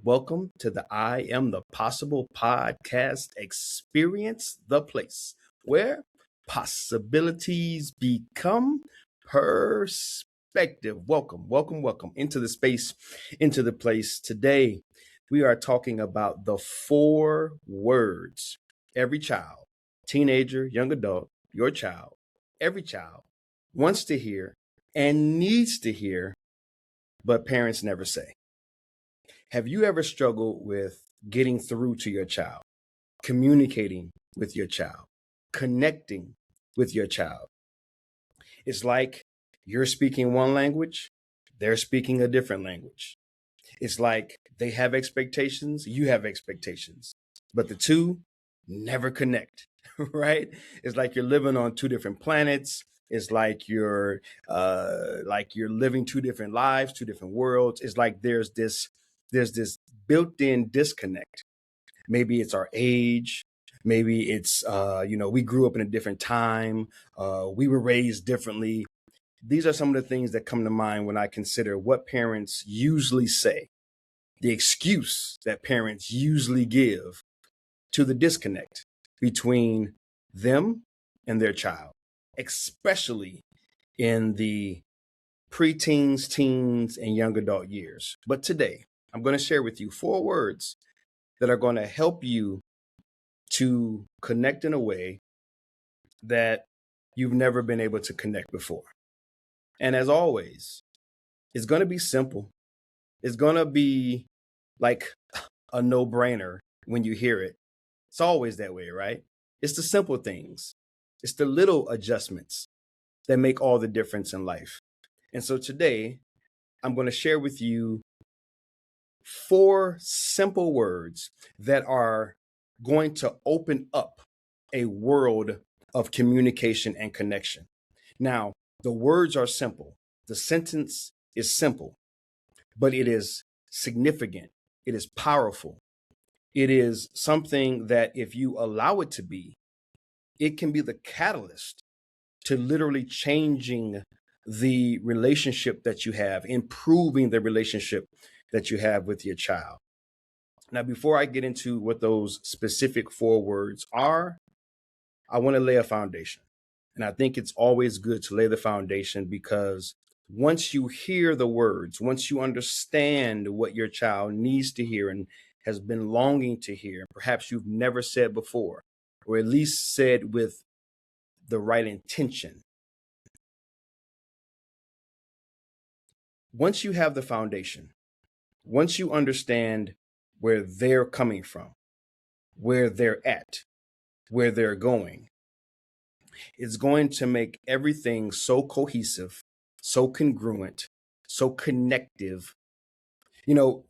welcome to the I Am the Possible podcast experience, the place where possibilities become perspective. Welcome into the space, into the place. Today, we are talking about the four words every child, teenager, young adult, your child, every child wants to hear and needs to hear, but parents never say. Have you ever struggled with getting through to your child, communicating with your child, connecting with your child? It's like you're speaking one language, they're speaking a different language. It's like they have expectations, you have expectations, but the two never connect, right? It's like you're living on two different planets. It's like you're living two different lives, two different worlds. It's like there's this built-in disconnect. Maybe it's our age. Maybe it's we grew up in a different time. We were raised differently. These are some of the things that come to mind when I consider what parents usually say, the excuse that parents usually give to the disconnect between them and their child, especially in the preteens, teens, and young adult years. But today, I'm going to share with you four words that are going to help you to connect in a way that you've never been able to connect before. And as always, it's going to be simple. It's going to be like a no-brainer when you hear it. It's always that way, right? It's the simple things. It's the little adjustments that make all the difference in life. And so today, I'm going to share with you four simple words that are going to open up a world of communication and connection. Now, the words are simple. The sentence is simple, but it is significant. It is powerful. It is something that if you allow it to be, it can be the catalyst to literally changing the relationship that you have, improving the relationship that you have with your child. Now, before I get into what those specific four words are, I want to lay a foundation. And I think it's always good to lay the foundation because once you hear the words, once you understand what your child needs to hear and has been longing to hear, perhaps you've never said before, or at least said with the right intention. Once you have the foundation, once you understand where they're coming from, where they're at, where they're going, it's going to make everything so cohesive, so congruent, so connective.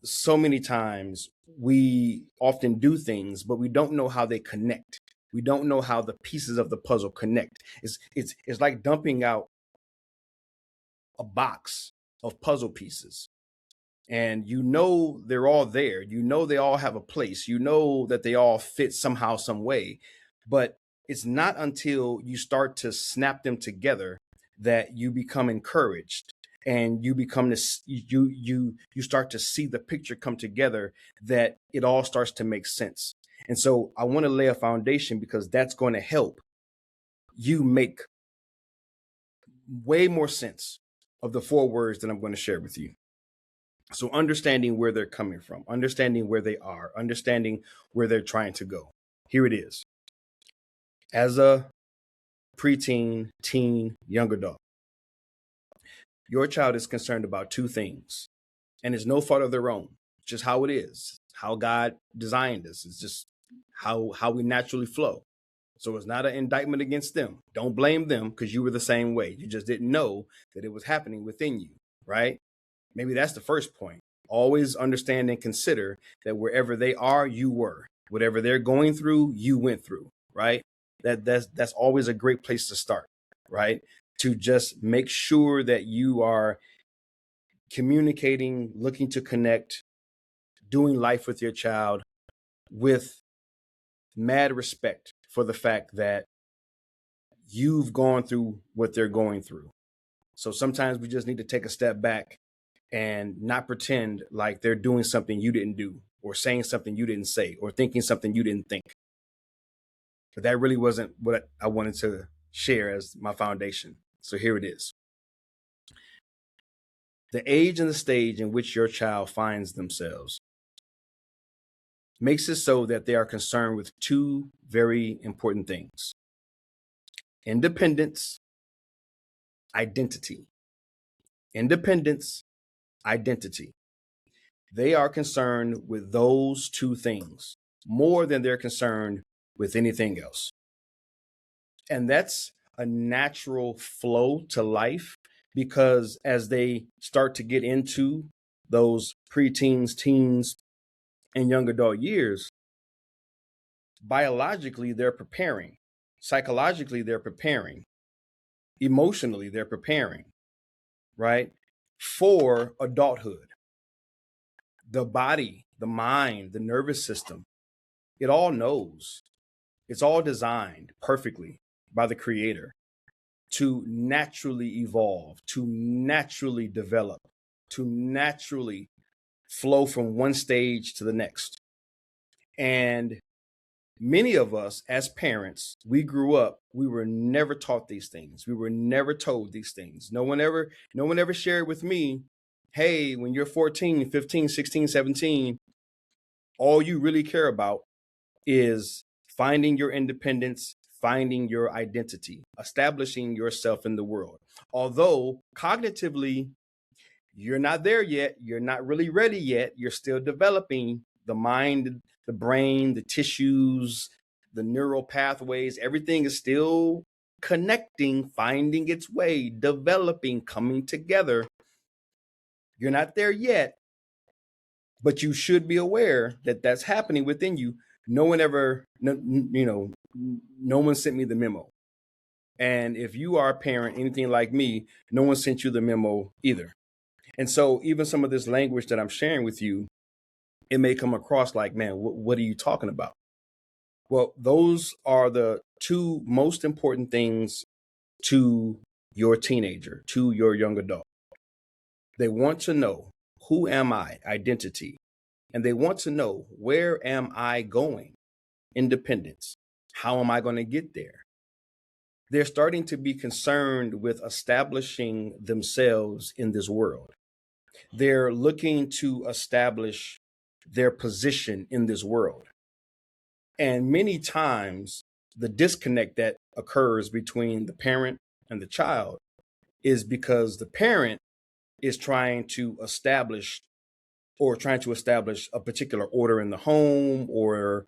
So many times we often do things, but we don't know how they connect. We don't know how the pieces of the puzzle connect. It's like dumping out a box of puzzle pieces. And they're all there. They all have a place. That they all fit somehow, some way. But it's not until you start to snap them together that you become encouraged and you become this, you start to see the picture come together, that it all starts to make sense. And so I want to lay a foundation because that's going to help you make way more sense of the four words that I'm going to share with you. So understanding where they're coming from, understanding where they are, understanding where they're trying to go. Here it is. As a preteen, teen, young adult, your child is concerned about two things, and it's no fault of their own. It's just how it is, how God designed us. It's just how we naturally flow. So it's not an indictment against them. Don't blame them because you were the same way. You just didn't know that it was happening within you, right? Maybe that's the first point. Always understand and consider that wherever they are, you were. Whatever they're going through, you went through, right? That's always a great place to start, right? To just make sure that you are communicating, looking to connect, doing life with your child with mad respect for the fact that you've gone through what they're going through. So sometimes we just need to take a step back and not pretend like they're doing something you didn't do, or saying something you didn't say, or thinking something you didn't think. But that really wasn't what I wanted to share as my foundation. So here it is. The age and the stage in which your child finds themselves makes it so that they are concerned with two very important things: independence, identity. Independence, identity. They are concerned with those two things more than they're concerned with anything else. And that's a natural flow to life, because as they start to get into those preteens, teens, and young adult years, biologically, they're preparing. Psychologically, they're preparing. Emotionally, they're preparing, right, for adulthood. The body, the mind, the nervous system, it all knows. It's all designed perfectly by the Creator to naturally evolve, to naturally develop, to naturally flow from one stage to the next. And many of us as parents, we grew up, we were never taught these things. We were never told these things. No one ever shared with me, hey, when you're 14, 15, 16, 17, all you really care about is finding your independence, finding your identity, establishing yourself in the world. Although cognitively, you're not there yet, you're not really ready yet, you're still developing the mind, the brain, the tissues, the neural pathways, everything is still connecting, finding its way, developing, coming together. You're not there yet, but you should be aware that that's happening within you. No one ever, no one sent me the memo. And if you are a parent, anything like me, no one sent you the memo either. And so even some of this language that I'm sharing with you, it may come across like, man, what are you talking about? Well, those are the two most important things to your teenager, to your young adult. They want to know, who am I? Identity. And they want to know, where am I going? Independence. How am I going to get there? They're starting to be concerned with establishing themselves in this world. They're looking to establish their position in this world. And many times, the disconnect that occurs between the parent and the child is because the parent is trying to establish a particular order in the home, or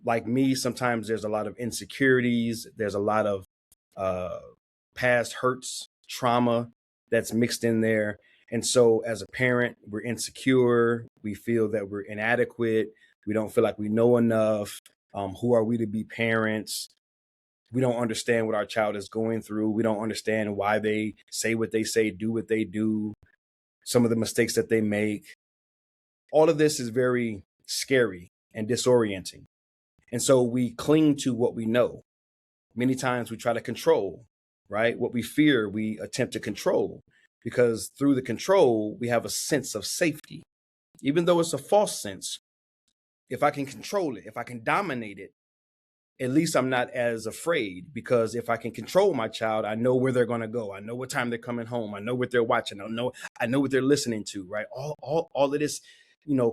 like me, sometimes there's a lot of insecurities. There's a lot of past hurts, trauma that's mixed in there. And so as a parent, we're insecure. We feel that we're inadequate. We don't feel like we know enough. Who are we to be parents? We don't understand what our child is going through. We don't understand why they say what they say, do what they do, some of the mistakes that they make. All of this is very scary and disorienting. And so we cling to what we know. Many times we try to control, right? What we fear, we attempt to control, because through the control, we have a sense of safety. Even though it's a false sense, if I can control it, if I can dominate it, at least I'm not as afraid, because if I can control my child, I know where they're going to go. I know what time they're coming home. I know what they're watching. I know what they're listening to, right? All of this,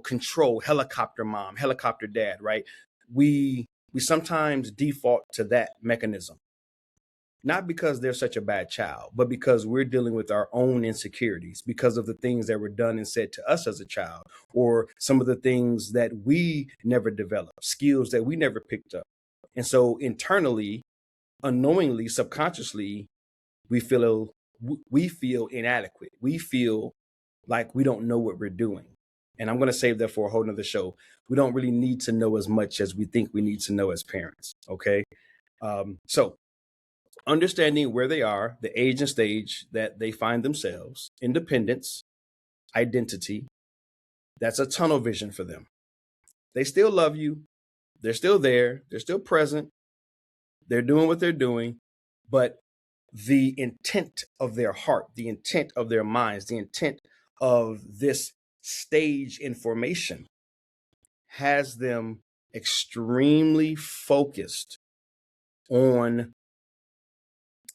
control, helicopter mom, helicopter dad, right? We sometimes default to that mechanism, not because they're such a bad child, but because we're dealing with our own insecurities because of the things that were done and said to us as a child, or some of the things that we never developed, skills that we never picked up. And so internally, unknowingly, subconsciously, we feel inadequate. We feel like we don't know what we're doing. And I'm going to save that for a whole nother show. We don't really need to know as much as we think we need to know as parents. Okay. So understanding where they are, the age and stage that they find themselves, independence, identity, that's a tunnel vision for them. They still love you. They're still there. They're still present. They're doing what they're doing. But the intent of their heart, the intent of their minds, the intent of this stage in formation has them extremely focused on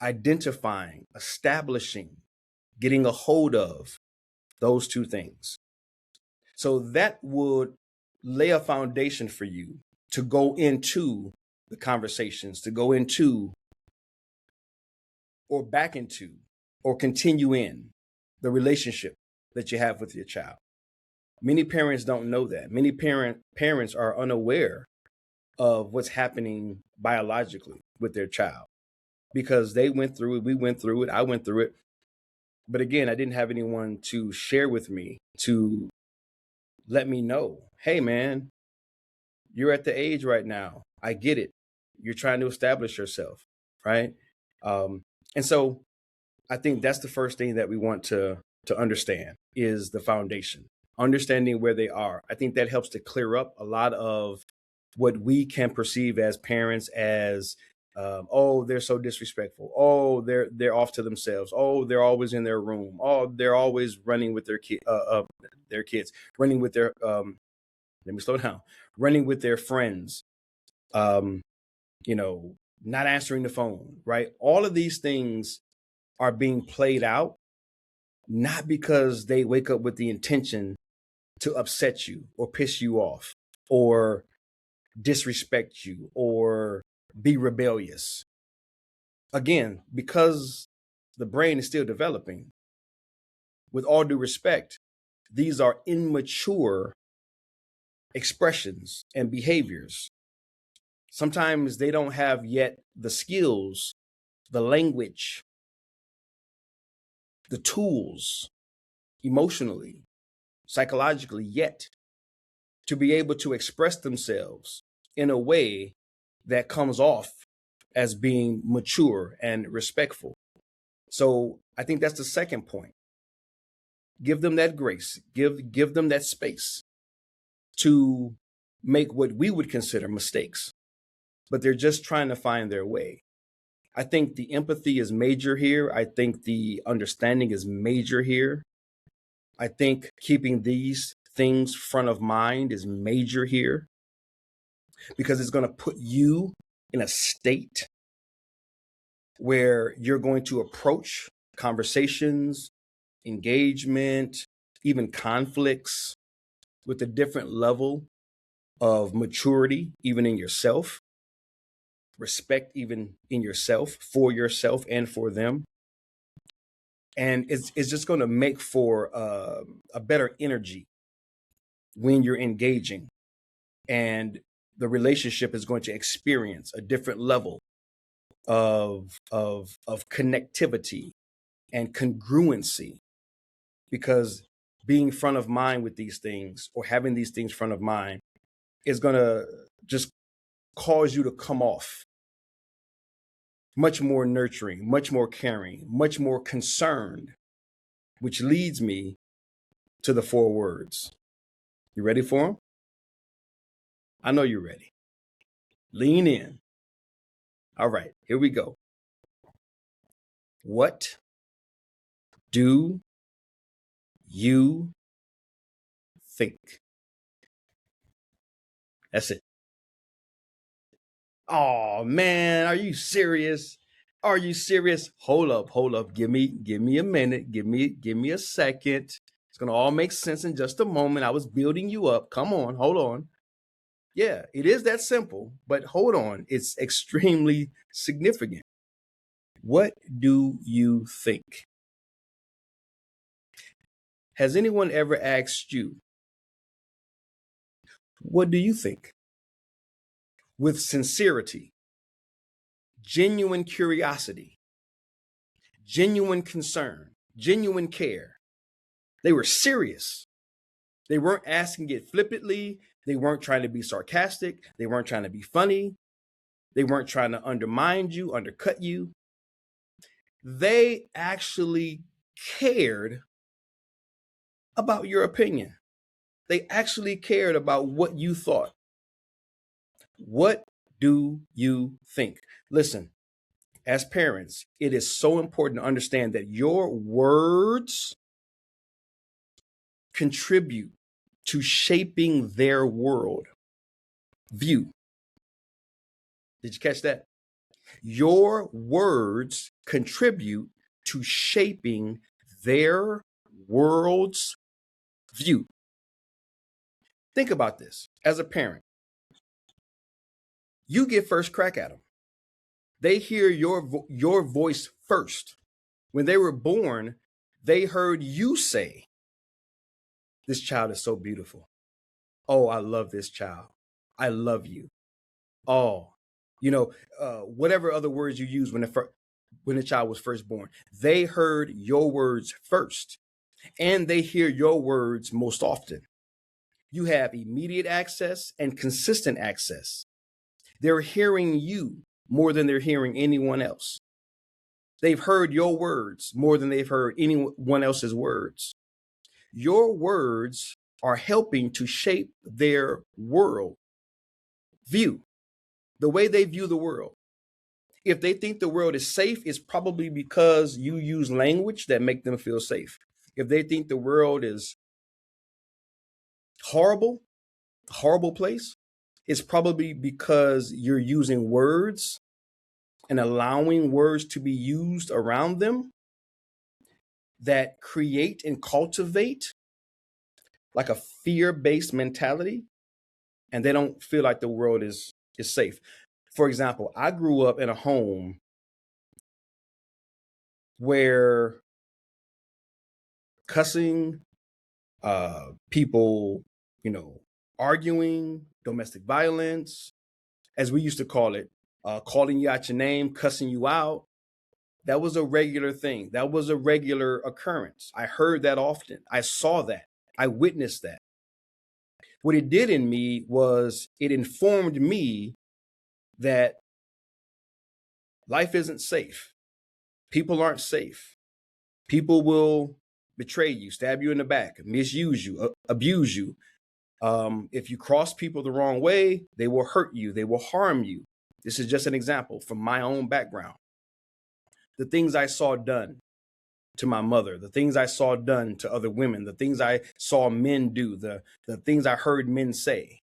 identifying, establishing, getting a hold of those two things. So that would lay a foundation for you to go into the conversations, to go into or back into or continue in the relationship that you have with your child. Many parents don't know that. Many parents are unaware of what's happening biologically with their child because they went through it, we went through it, I went through it. But again, I didn't have anyone to share with me to let me know, hey man, you're at the age right now. I get it. You're trying to establish yourself, right? And so I think that's the first thing that we want to understand is the foundation, understanding where they are. I think that helps to clear up a lot of what we can perceive as parents as, oh, they're so disrespectful. Oh, they're off to themselves. Oh, they're always in their room. Oh, they're always running with their kids, running with their let me slow down, running with their friends. Not answering the phone, right? All of these things are being played out, not because they wake up with the intention to upset you or piss you off or disrespect you or be rebellious. Again, because the brain is still developing, with all due respect, these are immature expressions and behaviors. Sometimes they don't have yet the skills, the language, the tools emotionally, psychologically yet to be able to express themselves in a way that comes off as being mature and respectful. So I think that's the second point. Give them that grace, give them that space to make what we would consider mistakes, but they're just trying to find their way. I think the empathy is major here. I think the understanding is major here. I think keeping these things front of mind is major here because it's going to put you in a state where you're going to approach conversations, engagement, even conflicts with a different level of maturity, even in yourself, respect, even in yourself, for yourself and for them. And it's just going to make for a better energy when you're engaging, and the relationship is going to experience a different level of connectivity and congruency, because being front of mind with these things or having these things front of mind is going to just cause you to come off much more nurturing, much more caring, much more concerned, which leads me to the 4 words. You ready for them? I know you're ready. Lean in. All right, here we go. What do you think? That's it. Oh man, are you serious? Are you serious? Hold up. Give me a minute. Give me a second. It's gonna all make sense in just a moment. I was building you up. Come on, hold on. Yeah, it is that simple, but hold on. It's extremely significant. What do you think? Has anyone ever asked you, what do you think? With sincerity, genuine curiosity, genuine concern, genuine care. They were serious. They weren't asking it flippantly. They weren't trying to be sarcastic. They weren't trying to be funny. They weren't trying to undermine you, undercut you. They actually cared about your opinion. They actually cared about what you thought. What do you think? Listen, as parents, it is so important to understand that your words contribute to shaping their world view. Did you catch that? Your words contribute to shaping their world's view. Think about this. As a parent, you get first crack at them. They hear your voice first. When they were born, they heard you say, "This child is so beautiful. Oh, I love this child. I love you." Oh, whatever other words you use when the child was first born. They heard your words first, and they hear your words most often. You have immediate access and consistent access. They're hearing you more than they're hearing anyone else. They've heard your words more than they've heard anyone else's words. Your words are helping to shape their world view, the way they view the world. If they think the world is safe, it's probably because you use language that make them feel safe. If they think the world is horrible place, it's probably because you're using words and allowing words to be used around them that create and cultivate like a fear-based mentality, and they don't feel like the world is safe. For example, I grew up in a home where cussing, people, arguing, domestic violence, as we used to call it, calling you out your name, cussing you out, that was a regular thing. That was a regular occurrence. I heard that often. I saw that. I witnessed that. What it did in me was it informed me that life isn't safe. People aren't safe. People will betray you, stab you in the back, misuse you, abuse you. If you cross people the wrong way, they will hurt you. They will harm you. This is just an example from my own background. The things I saw done to my mother, the things I saw done to other women, the things I saw men do, the things I heard men say,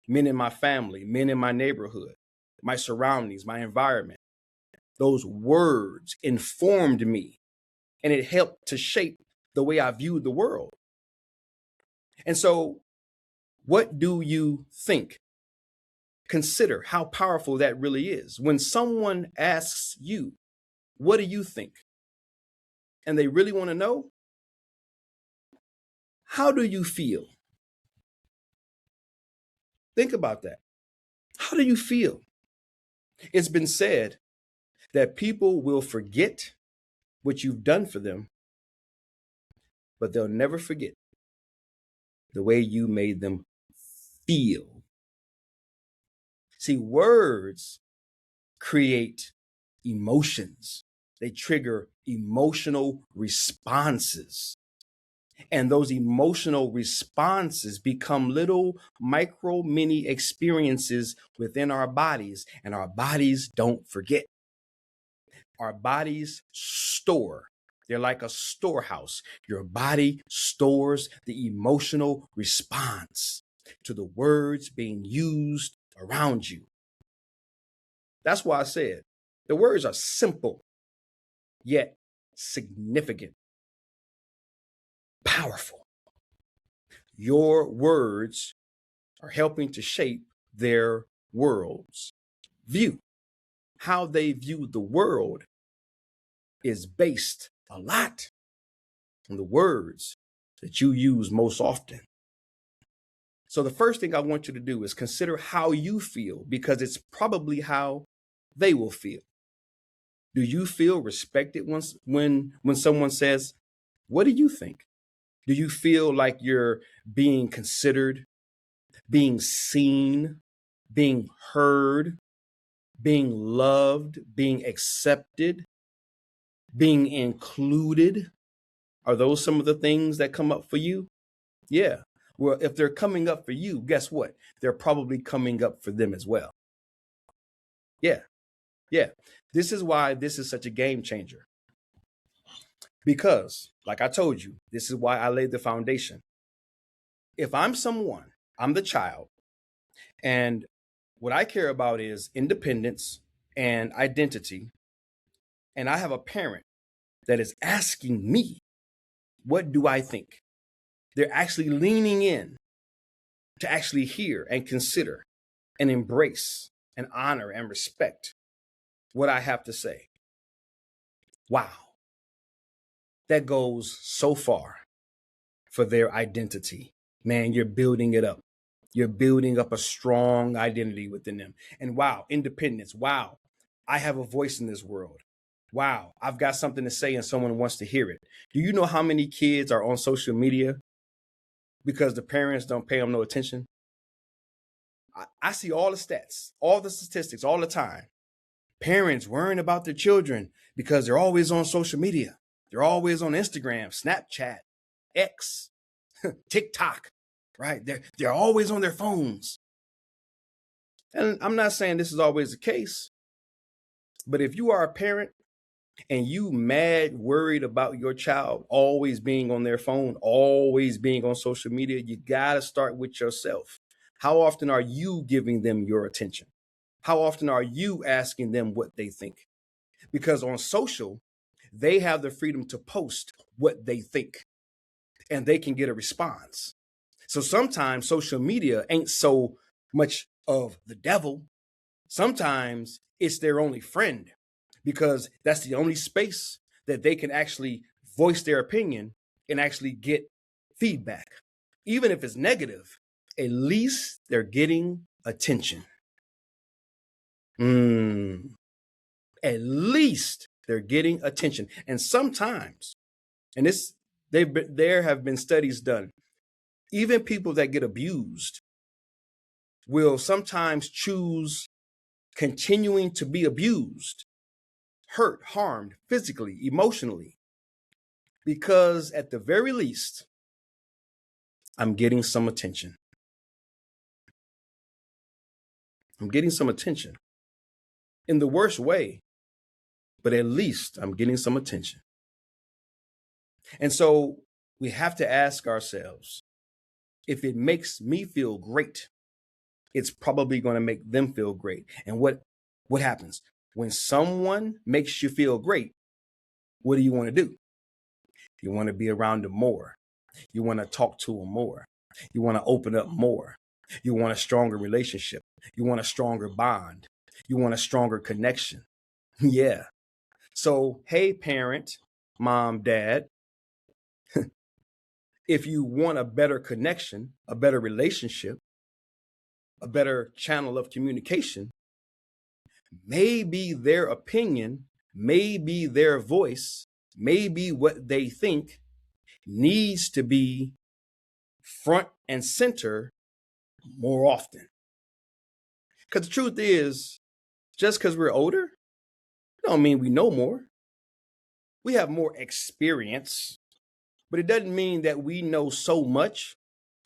men in my family, men in my neighborhood, my surroundings, my environment. Those words informed me, and it helped to shape the way I viewed the world. And so, what do you think? Consider how powerful that really is. When someone asks you, "What do you think?" and they really want to know, how do you feel? Think about that. How do you feel? It's been said that people will forget what you've done for them, but they'll never forget the way you made them feel. See, words create emotions. They trigger emotional responses. And those emotional responses become little micro mini experiences within our bodies, and our bodies don't forget. Our bodies store. They're like a storehouse. Your body stores the emotional response to the words being used around you. That's why I said the words are simple, yet significant, powerful. Your words are helping to shape their world's view. How they view the world is based a lot on the words that you use most often. So the first thing I want you to do is consider how you feel, because it's probably how they will feel. Do you feel respected when someone says, "What do you think?" Do you feel like you're being considered, being seen, being heard, being loved, being accepted, being included? Are those some of the things that come up for you? Yeah. Well, if they're coming up for you, guess what? They're probably coming up for them as well. Yeah. Yeah. This is why this is such a game changer. Because, like I told you, this is why I laid the foundation. If I'm someone, I'm the child, and what I care about is independence and identity, and I have a parent that is asking me, what do I think? They're actually leaning in to actually hear and consider and embrace and honor and respect what I have to say. Wow, that goes so far for their identity. Man, you're building it up. You're building up a strong identity within them. And wow, independence. Wow, I have a voice in this world. Wow, I've got something to say and someone wants to hear it. Do you know how many kids are on social media because the parents don't pay them no attention? I see all the stats, all the statistics all the time. Parents worrying about their children because they're always on social media. They're always on Instagram, Snapchat, X, TikTok, right? They're always on their phones. And I'm not saying this is always the case, but if you are a parent and you mad worried about your child always being on their phone, always being on social media, you got to start with yourself. How often are you giving them your attention? How often are you asking them what they think? Because on social, they have the freedom to post what they think and they can get a response. So sometimes social media ain't so much of the devil. Sometimes it's their only friend because that's the only space that they can actually voice their opinion and actually get feedback. Even if it's negative, at least they're getting attention. At least they're getting attention. And sometimes, and there have been studies done, even people that get abused will sometimes choose continuing to be abused, hurt, harmed physically, emotionally, because at the very least, I'm getting some attention. I'm getting some attention in the worst way, but at least I'm getting some attention. And so we have to ask ourselves, if it makes me feel great, it's probably going to make them feel great. And what happens when someone makes you feel great? What do you want to do? You want to be around them more. You want to talk to them more. You want to open up more. You want a stronger relationship. You want a stronger bond. You want a stronger connection. Yeah. So, hey, parent, mom, dad, if you want a better connection, a better relationship, a better channel of communication, maybe their opinion, maybe their voice, maybe what they think needs to be front and center more often. Because the truth is, just because we're older, don't mean we know more. We have more experience, but it doesn't mean that we know so much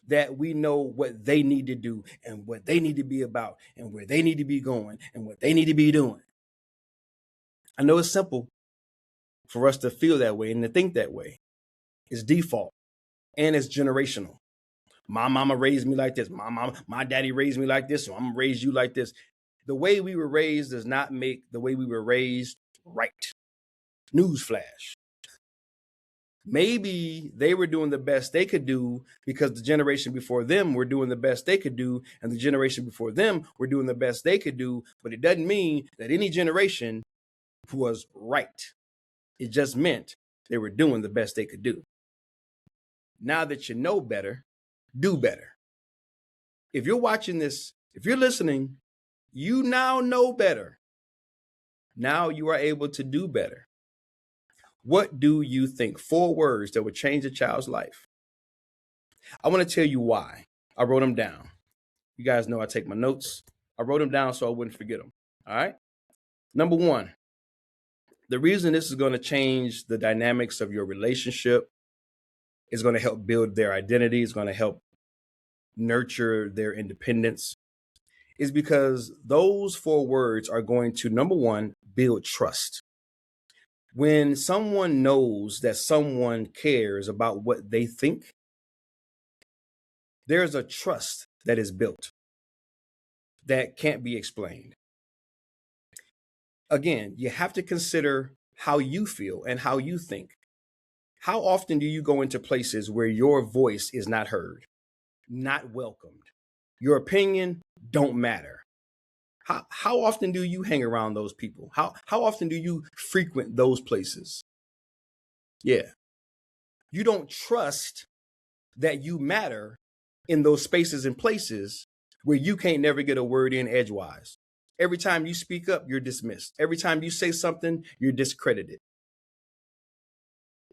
that we know what they need to do and what they need to be about and where they need to be going and what they need to be doing. I know it's simple for us to feel that way and to think that way. It's default and it's generational. My mama raised me like this. My daddy raised me like this, so I'm gonna raise you like this. The way we were raised does not make the way we were raised right. Newsflash. Maybe they were doing the best they could do because the generation before them were doing the best they could do, and the generation before them were doing the best they could do, but it doesn't mean that any generation was right. It just meant they were doing the best they could do. Now that you know better, do better. If you're watching this, if you're listening, you now know better. Now you are able to do better. What do you think? 4 words that would change a child's life. I want to tell you why. I wrote them down. You guys know I take my notes. I wrote them down so I wouldn't forget them. All right. Number 1, the reason this is going to change the dynamics of your relationship is going to help build their identity, is going to help nurture their independence, is because those 4 words are going to, number 1, build trust. When someone knows that someone cares about what they think, There's a trust that is built that can't be explained. Again, you have to consider how you feel and how you think. How often do you go into places where your voice is not heard, not welcomed? Your opinion don't matter. How often do you hang around those people? How often do you frequent those places? Yeah. You don't trust that you matter in those spaces and places where you can't never get a word in edgewise. Every time you speak up, you're dismissed. Every time you say something, you're discredited.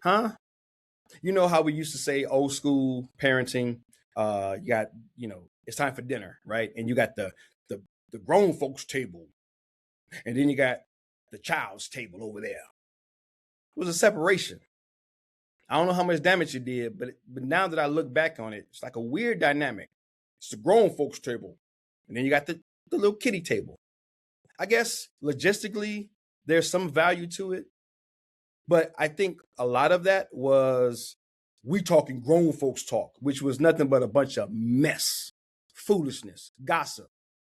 Huh? You know how we used to say old school parenting, you got, it's time for dinner, right? And you got the grown folks table, and then you got the child's table over there. It was a separation. I don't know how much damage it did, but now that I look back on it, it's like a weird dynamic. It's the grown folks table, and then you got the little kiddie table. I guess logistically, there's some value to it, but I think a lot of that was we talking grown folks talk, which was nothing but a bunch of mess, foolishness, gossip,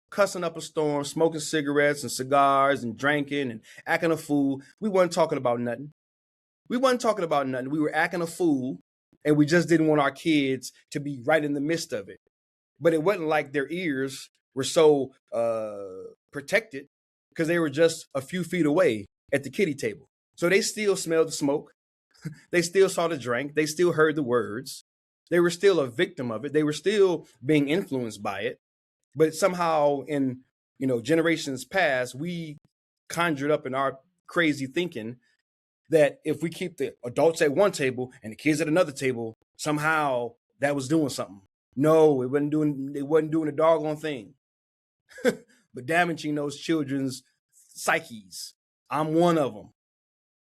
cussing up a storm, smoking cigarettes and cigars and drinking and acting a fool. We weren't talking about nothing. We were acting a fool, and we just didn't want our kids to be right in the midst of it. But it wasn't like their ears were so protected because they were just a few feet away at the kiddie table. So they still smelled the smoke. They still saw the drink. They still heard the words. They were still a victim of it. They were still being influenced by it. But somehow in, generations past, we conjured up in our crazy thinking that if we keep the adults at one table and the kids at another table, somehow that was doing something. No, it wasn't doing a doggone thing, but damaging those children's psyches. I'm one of them.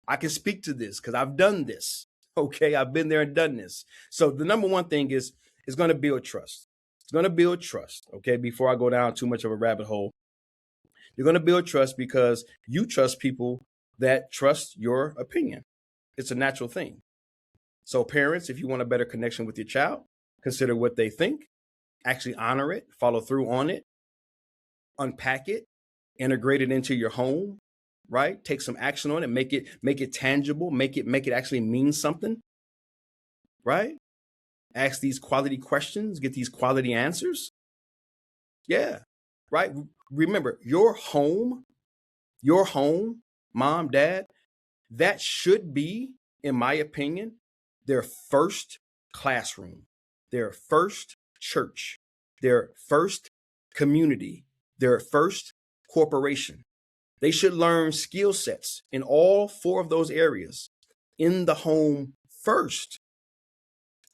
I can speak to this because I've done this. Okay, I've been there and done this. So the number one thing is going to build trust. It's going to build trust. Okay, before I go down too much of a rabbit hole, you're going to build trust because you trust people that trust your opinion. It's a natural thing. So parents, if you want a better connection with your child, consider what they think, actually honor it, follow through on it, unpack it, integrate it into your home, right? Take some action on it, make it tangible, make it actually mean something, right? Ask these quality questions, get these quality answers. Yeah, right? Remember, your home, mom, dad, that should be, in my opinion, their first classroom, their first church, their first community, their first corporation. They should learn skill sets in all four of those areas in the home first.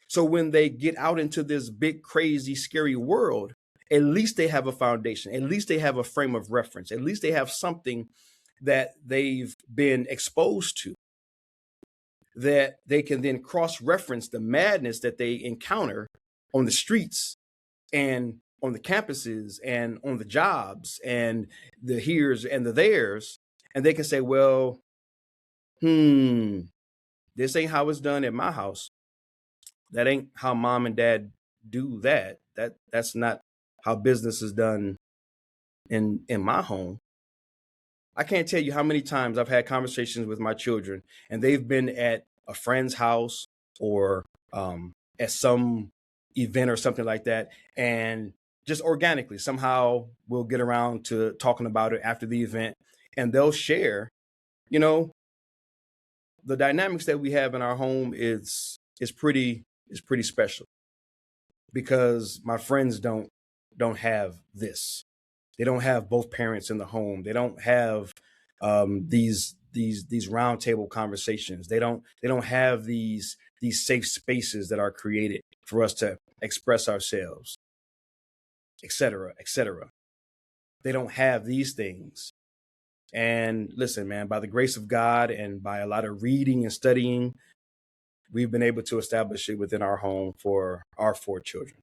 So when they get out into this big, crazy, scary world, at least they have a foundation. At least they have a frame of reference. At least they have something that they've been exposed to, that they can then cross-reference the madness that they encounter on the streets and on the campuses and on the jobs and the heres and the theirs. And they can say, well, this ain't how it's done at my house. That ain't how mom and dad do that. That's not how business is done in my home. I can't tell you how many times I've had conversations with my children and they've been at a friend's house or at some event or something like that. And just organically, somehow we'll get around to talking about it after the event and they'll share, the dynamics that we have in our home is pretty special because my friends don't have this. They don't have both parents in the home. They don't have these roundtable conversations. They don't have these safe spaces that are created for us to express ourselves, et cetera, et cetera. They don't have these things. And listen, man, by the grace of God and by a lot of reading and studying, we've been able to establish it within our home for our 4 children.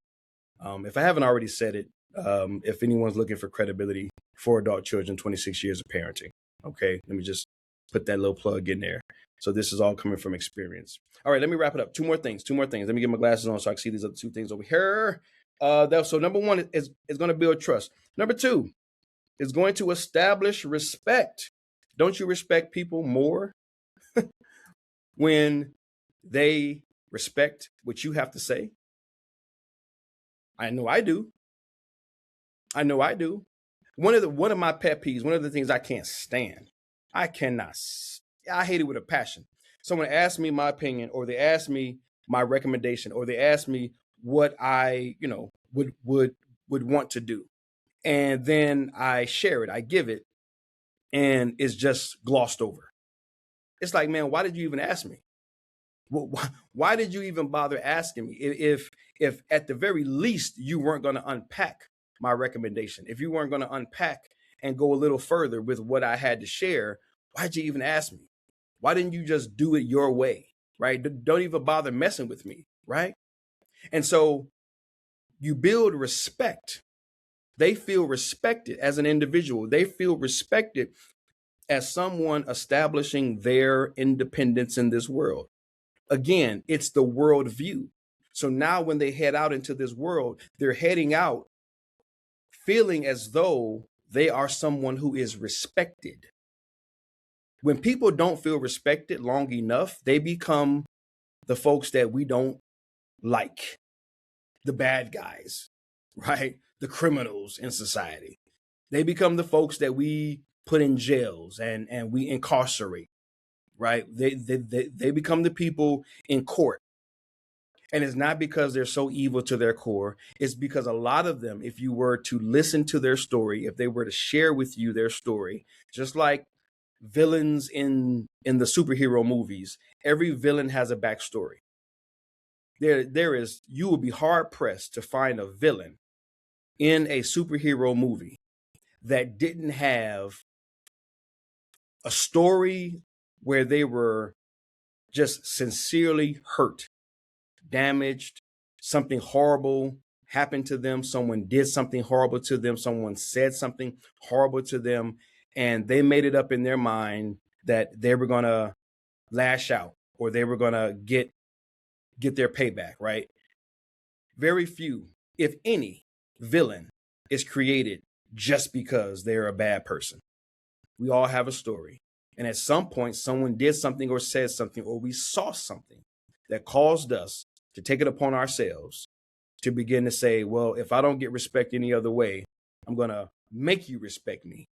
If I haven't already said it, if anyone's looking for credibility for adult children, 26 years of parenting. Okay, let me just put that little plug in there. So this is all coming from experience. All right, let me wrap it up. Two more things. Let me get my glasses on so I can see these other 2 things over here. So number one is going to build trust. Number two is going to establish respect. Don't you respect people more when they respect what you have to say? I know I do. I know I do. One of my pet peeves, one of the things I can't stand, I cannot, I hate it with a passion. Someone asks me my opinion, or they ask me my recommendation, or they ask me what I, would want to do, and then I share it, I give it, and it's just glossed over. It's like, man, why did you even ask me? Why did you even bother asking me? If at the very least you weren't going to unpack my recommendation, if you weren't going to unpack and go a little further with what I had to share, why'd you even ask me? Why didn't you just do it your way? Right? Don't even bother messing with me. Right? And so you build respect. They feel respected as an individual. They feel respected as someone establishing their independence in this world. Again, it's the world view. So now when they head out into this world, they're heading out feeling as though they are someone who is respected. When people don't feel respected long enough, they become the folks that we don't like, the bad guys, right? The criminals in society. They become the folks that we put in jails and we incarcerate, right? They become the people in court. And it's not because they're so evil to their core. It's because a lot of them, if you were to listen to their story, if they were to share with you their story, just like villains in the superhero movies, every villain has a backstory. You will be hard pressed to find a villain in a superhero movie that didn't have a story where they were just sincerely hurt, damaged, something horrible happened to them, someone did something horrible to them, someone said something horrible to them, and they made it up in their mind that they were going to lash out or they were going to get their payback, right? Very few, if any, villain is created just because they're a bad person. We all have a story. And at some point, someone did something or said something, or we saw something that caused us to take it upon ourselves to begin to say, well, if I don't get respect any other way, I'm going to make you respect me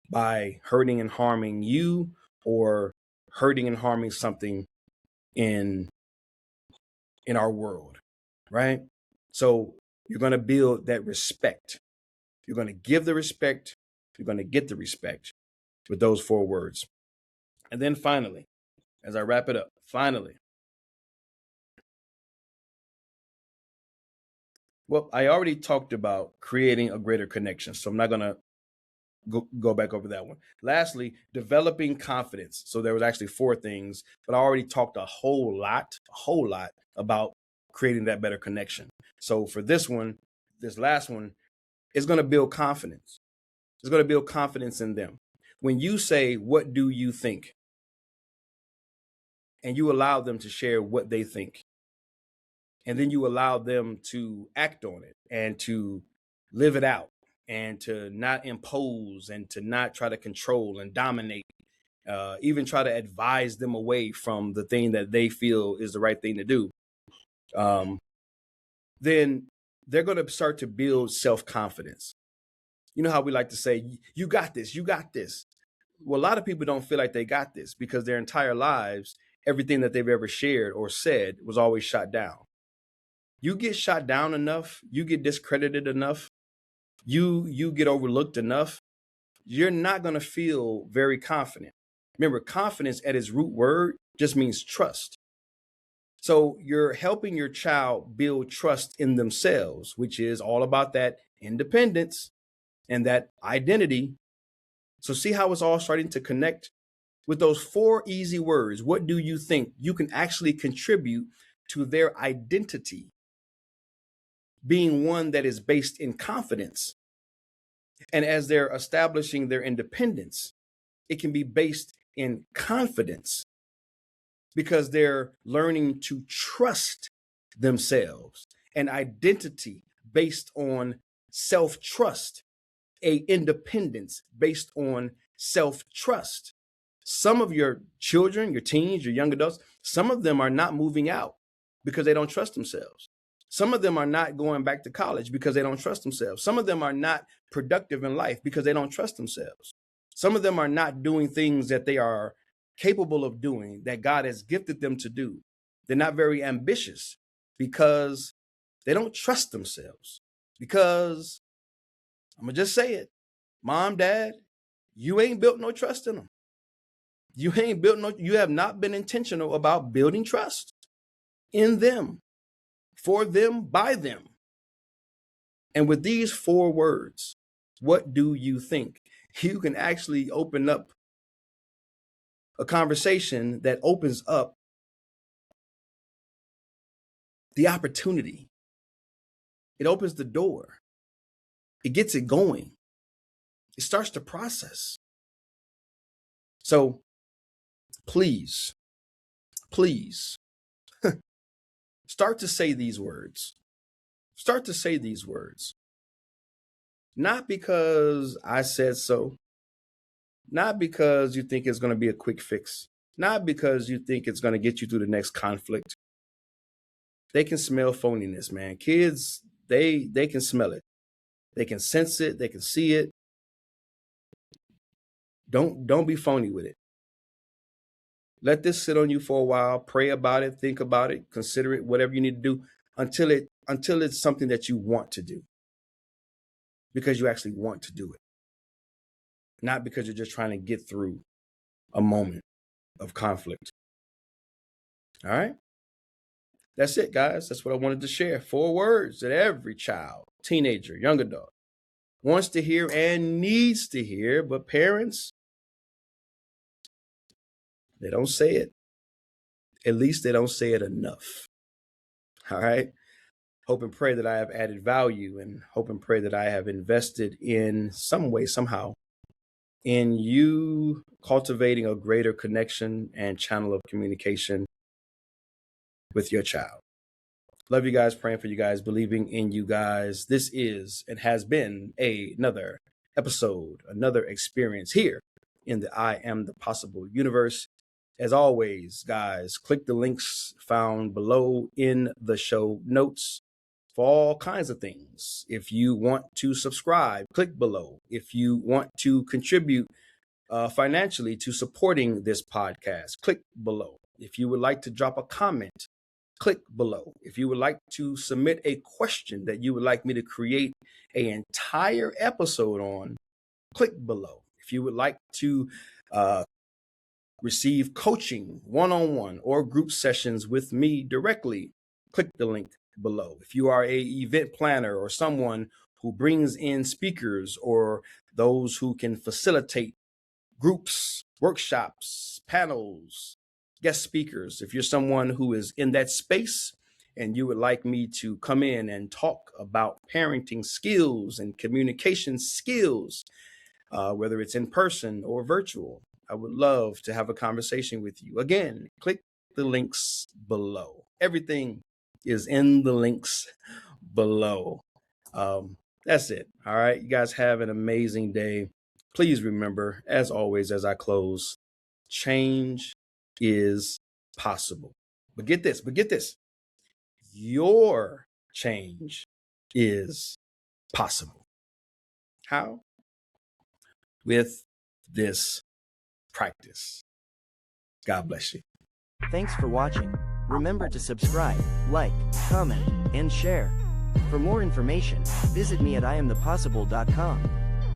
by hurting and harming you or hurting and harming something in our world, right? So you're going to build that respect. You're going to give the respect. You're going to get the respect with those 4 words. And then finally, as I wrap it up, well, I already talked about creating a greater connection, so I'm not going to go back over that one. Lastly, developing confidence. So there was actually 4 things, but I already talked a whole lot about creating that better connection. So for this last one is going to build confidence. It's going to build confidence in them. When you say, what do you think? And you allow them to share what they think. And then you allow them to act on it and to live it out and to not impose and to not try to control and dominate, even try to advise them away from the thing that they feel is the right thing to do. Then they're going to start to build self-confidence. You know how we like to say, you got this, you got this. Well, a lot of people don't feel like they got this because their entire lives, everything that they've ever shared or said was always shot down. You get shot down enough, you get discredited enough, you get overlooked enough, you're not going to feel very confident. Remember, confidence at its root word just means trust. So you're helping your child build trust in themselves, which is all about that independence and that identity. So see how it's all starting to connect with those 4 easy words. What do you think? You can actually contribute to their identity being one that is based in confidence. And as they're establishing their independence, it can be based in confidence because they're learning to trust themselves. And identity based on self-trust, a independence based on self-trust. Some of your children, your teens, your young adults, some of them are not moving out because they don't trust themselves. Some of them are not going back to college because they don't trust themselves. Some of them are not productive in life because they don't trust themselves. Some of them are not doing things that they are capable of doing, that God has gifted them to do. They're not very ambitious because they don't trust themselves. Because, I'm going to just say it, Mom, Dad, you ain't built no trust in them. You have not been intentional about building trust in them, for them, by them. And with these 4 words, what do you think? You can actually open up a conversation that opens up the opportunity. It opens the door. It gets it going. It starts to process. So please, start to say these words. Start to say these words. Not because I said so. Not because you think it's going to be a quick fix. Not because you think it's going to get you through the next conflict. They can smell phoniness, man. Kids, they can smell it. They can sense it. They can see it. Don't be phony with it. Let this sit on you for a while. Pray about it. Think about it. Consider it. Whatever you need to do until it's something that you want to do, because you actually want to do it, not because you're just trying to get through a moment of conflict. All right. That's it, guys. That's what I wanted to share. 4 words that every child, teenager, young adult wants to hear and needs to hear, but parents, they don't say it. At least they don't say it enough. All right. Hope and pray that I have added value, and hope and pray that I have invested in some way, somehow, in you cultivating a greater connection and channel of communication with your child. Love you guys, praying for you guys, believing in you guys. This is and has been another episode, another experience here in the I Am the Possible universe. As always, guys, click the links found below in the show notes for all kinds of things. If you want to subscribe, click below. If you want to contribute financially to supporting this podcast, click below. If you would like to drop a comment, click below. If you would like to submit a question that you would like me to create an entire episode on, click below. If you would like to receive coaching one-on-one or group sessions with me directly, click the link below. If you are an event planner or someone who brings in speakers or those who can facilitate groups, workshops, panels, guest speakers, if you're someone who is in that space and you would like me to come in and talk about parenting skills and communication skills, whether it's in person or virtual, I would love to have a conversation with you. Again, click the links below. Everything is in the links below. That's it. All right. You guys have an amazing day. Please remember, as always, as I close, change is possible. But get this. Your change is possible. How? With this practice. God bless you. Thanks for watching. Remember to subscribe, like, comment, and share. For more information, visit me at iamthepossible.com.